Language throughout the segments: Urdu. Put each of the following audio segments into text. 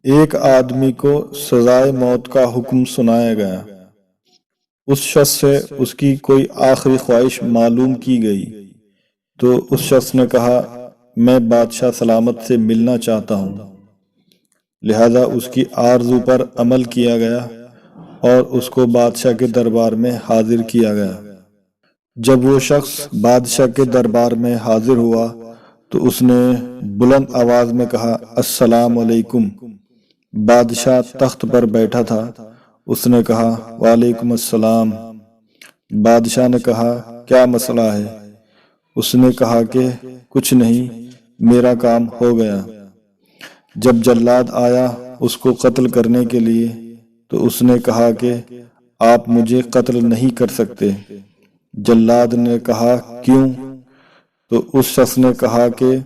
ایک آدمی کو سزائے موت کا حکم سنایا گیا۔ اس شخص سے اس کی کوئی آخری خواہش معلوم کی گئی تو اس شخص نے کہا، میں بادشاہ سلامت سے ملنا چاہتا ہوں۔ لہذا اس کی آرزو پر عمل کیا گیا اور اس کو بادشاہ کے دربار میں حاضر کیا گیا۔ جب وہ شخص بادشاہ کے دربار میں حاضر ہوا تو اس نے بلند آواز میں کہا، السلام علیکم۔ بادشاہ تخت پر بیٹھا تھا۔ اس نے کہا، وعلیکم السلام۔ بادشاہ نے کہا، کیا مسئلہ ہے؟ اس نے کہا کہ کچھ نہیں، میرا کام ہو گیا۔ جب جلاد آیا اس کو قتل کرنے کے لیے تو اس نے کہا کہ آپ مجھے قتل نہیں کر سکتے۔ جلاد نے کہا، کیوں؟ تو اس شخص نے کہا کہ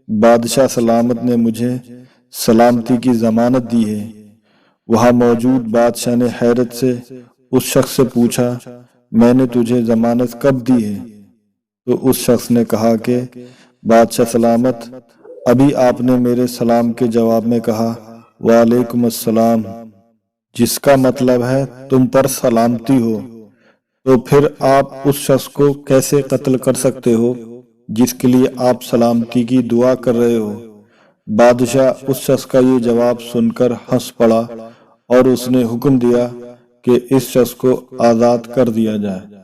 بادشاہ سلامت نے مجھے سلامتی کی ضمانت دی ہے۔ وہاں موجود بادشاہ نے حیرت سے اس شخص سے پوچھا، میں نے تجھے ضمانت کب دی ہے؟ تو اس شخص نے کہا کہ بادشاہ سلامت، ابھی آپ نے میرے سلام کے جواب میں کہا، وعلیکم السلام، جس کا مطلب ہے تم پر سلامتی ہو۔ تو پھر آپ اس شخص کو کیسے قتل کر سکتے ہو جس کے لیے آپ سلامتی کی دعا کر رہے ہو؟ بادشاہ اس شخص کا یہ جواب سن کر ہنس پڑا اور اس نے حکم دیا کہ اس شخص کو آزاد کر دیا جائے۔